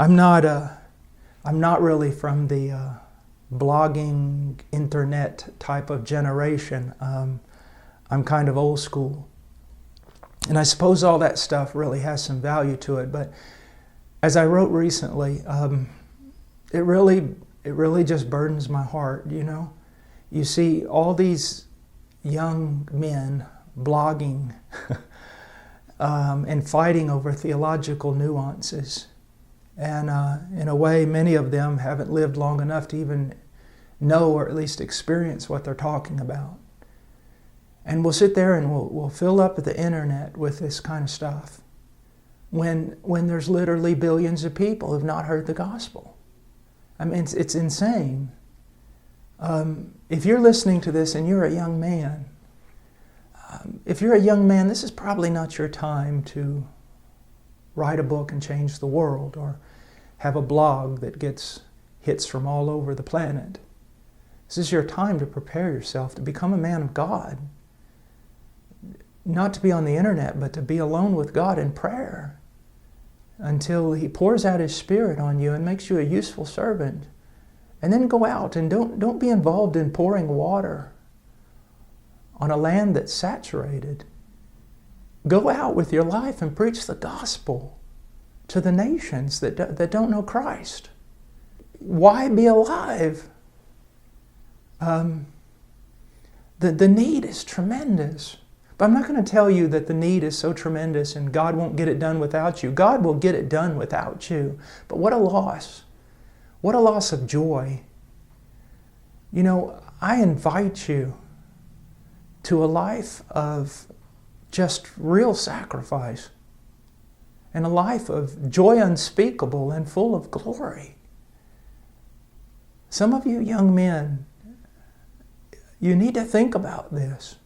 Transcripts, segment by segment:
I'm not really from the blogging, internet type of generation. I'm kind of old school. And I suppose all that stuff really has some value to it. But as I wrote recently, it really just burdens my heart, you know. You see all these young men blogging and fighting over theological nuances. And in a way, many of them haven't lived long enough to even know or at least experience what they're talking about. And we'll sit there and we'll fill up the internet with this kind of stuff when there's literally billions of people who've not heard the gospel. I mean, it's insane. If you're listening to this and you're a young man, this is probably not your time to write a book and change the world or have a blog that gets hits from all over the planet. This is your time to prepare yourself to become a man of God. Not to be on the internet, but to be alone with God in prayer until He pours out His Spirit on you and makes you a useful servant. And then go out and don't be involved in pouring water on a land that's saturated. Go out with your life and preach the gospel to the nations that don't know Christ. Why be alive? The need is tremendous. But I'm not going to tell you that the need is so tremendous and God won't get it done without you. God will get it done without you. But what a loss. What a loss of joy. You know, I invite you to a life of just real sacrifice and a life of joy unspeakable and full of glory. Some of you young men, you need to think about this.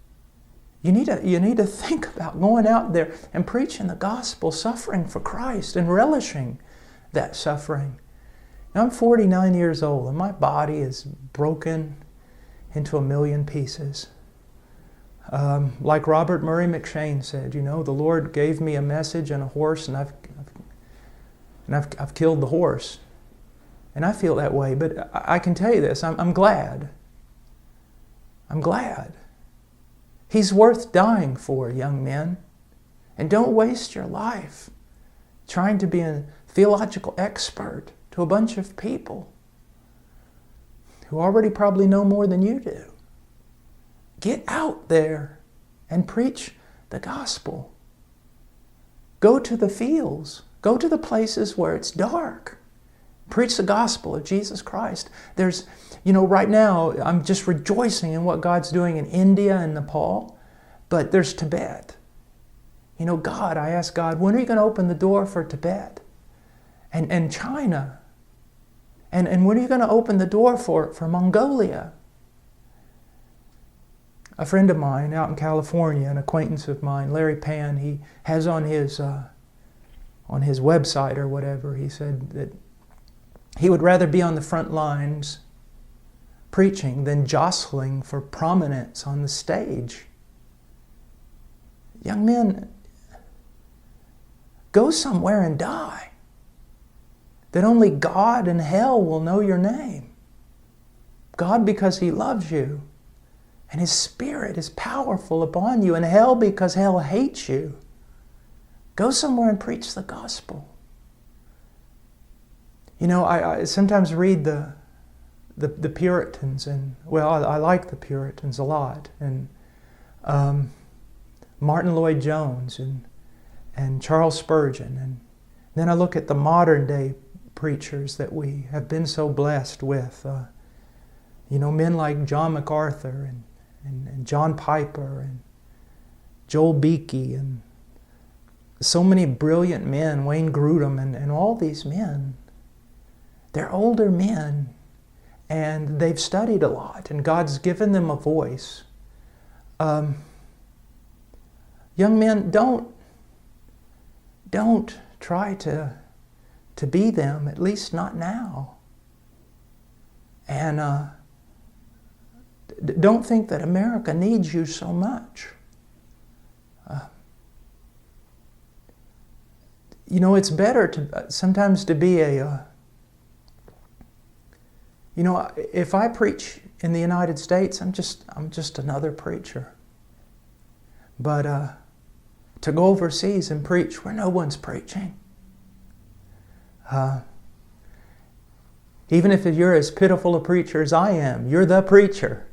You need to think about going out there and preaching the gospel, suffering for Christ and relishing that suffering. Now, I'm 49 years old and my body is broken into a million pieces. Like Robert Murray McShane said, you know, the Lord gave me a message and a horse, and I've killed the horse. And I feel that way, but I can tell you this, I'm glad. I'm glad. He's worth dying for, young men. And don't waste your life trying to be a theological expert to a bunch of people who already probably know more than you do. Get out there and preach the gospel. Go to the fields. Go to the places where it's dark. Preach the gospel of Jesus Christ. There's, you know, right now I'm just rejoicing in what God's doing in India and Nepal, but there's Tibet. You know, God, I ask God, when are you going to open the door for Tibet? And China? And when are you going to open the door for Mongolia? A friend of mine out in California, an acquaintance of mine, Larry Pan, he has on his website or whatever, he said that he would rather be on the front lines preaching than jostling for prominence on the stage. Young men, go somewhere and die, that only God and hell will know your name. God because He loves you, and His Spirit is powerful upon you, and hell because hell hates you. Go somewhere and preach the gospel. You know, I sometimes read the Puritans, and well, I like the Puritans a lot, and Martin Lloyd-Jones and Charles Spurgeon, and then I look at the modern day preachers that we have been so blessed with. You know, men like John MacArthur and John Piper and Joel Beakey and so many brilliant men, Wayne Grudem and all these men. They're older men and they've studied a lot and God's given them a voice. Young men, don't try to be them, at least not now. And don't think that America needs you so much. it's better to sometimes to be if I preach in the United States, I'm just another preacher. But to go overseas and preach where no one's preaching, even if you're as pitiful a preacher as I am, you're the preacher.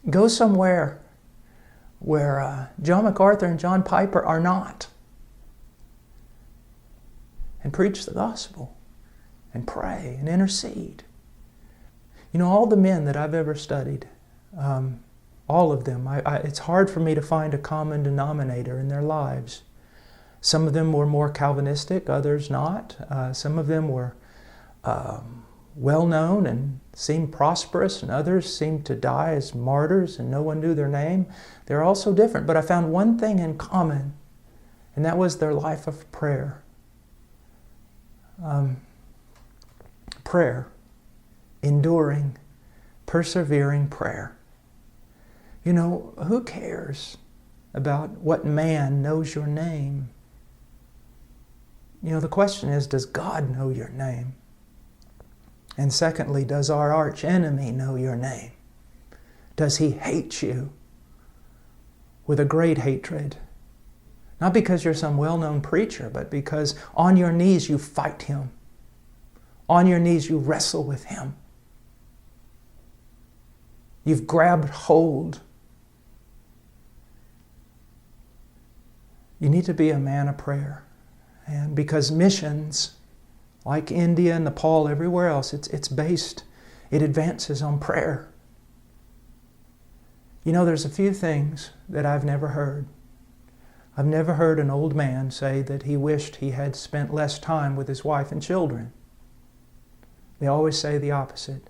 Go somewhere where John MacArthur and John Piper are not, and preach the gospel, and pray, and intercede. All the men that I've ever studied, all of them, it's hard for me to find a common denominator in their lives. Some of them were more Calvinistic, others not. Some of them were well-known and seemed prosperous, and others seemed to die as martyrs and no one knew their name. They're all so different, but I found one thing in common, and that was their life of prayer. Prayer, enduring, persevering prayer. Who cares about what man knows your name? The question is, does God know your name? And secondly, does our arch enemy know your name? Does he hate you with a great hatred? Not because you're some well-known preacher, but because on your knees you fight him. On your knees you wrestle with him. You've grabbed hold. You need to be a man of prayer. And because missions, like India, Nepal, everywhere else, it advances on prayer. There's a few things that I've never heard. I've never heard an old man say that he wished he had spent less time with his wife and children. They always say the opposite.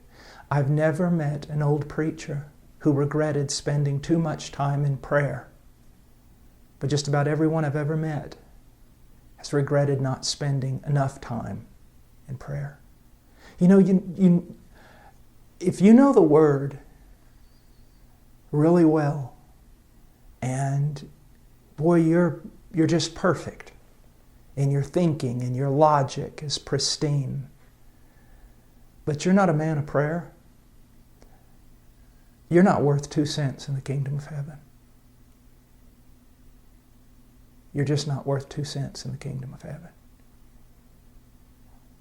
I've never met an old preacher who regretted spending too much time in prayer. But just about everyone I've ever met has regretted not spending enough time in prayer. If you know the Word really well, and boy, you're just perfect, and your thinking and your logic is pristine, but you're not a man of prayer, you're not worth 2 cents in the kingdom of heaven. You're just not worth 2 cents in the kingdom of heaven.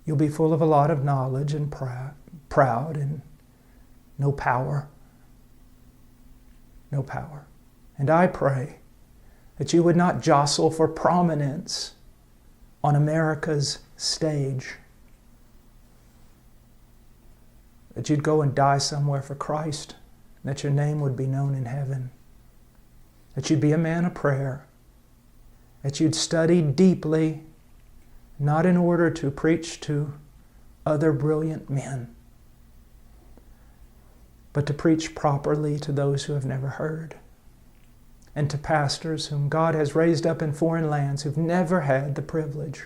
You'll be full of a lot of knowledge and proud and no power. No power. And I pray that you would not jostle for prominence on America's stage. That you'd go and die somewhere for Christ, and that your name would be known in heaven. That you'd be a man of prayer. That you'd study deeply, not in order to preach to other brilliant men, but to preach properly to those who have never heard, and to pastors whom God has raised up in foreign lands who've never had the privilege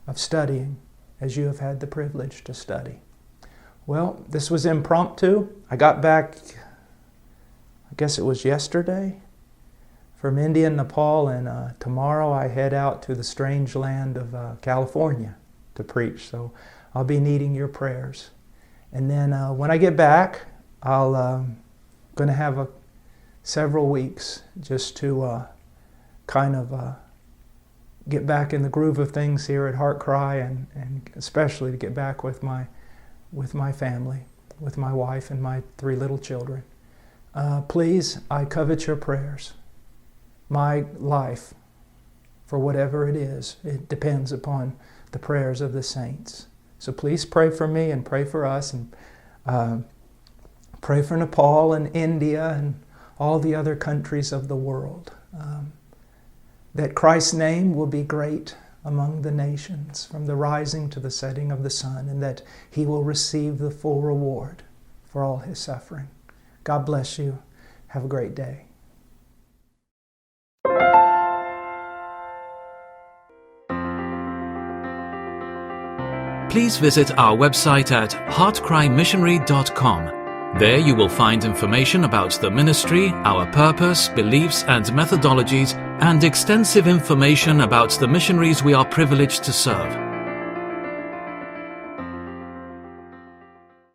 of studying as you have had the privilege to study. Well, this was impromptu. I got back, I guess it was yesterday, from India and Nepal, and tomorrow I head out to the strange land of California to preach. So I'll be needing your prayers. And then when I get back, I'll going to have several weeks just to get back in the groove of things here at Heart Cry, and especially to get back with my family, with my wife and my 3 little children. Please, I covet your prayers. My life, for whatever it is, it depends upon the prayers of the saints. So please pray for me and pray for us, and pray for Nepal and India and all the other countries of the world. That Christ's name will be great among the nations from the rising to the setting of the sun, and that He will receive the full reward for all His suffering. God bless you. Have a great day. Please visit our website at heartcrymissionary.com, There you will find information about the ministry, our purpose, beliefs and methodologies, and extensive information about the missionaries we are privileged to serve.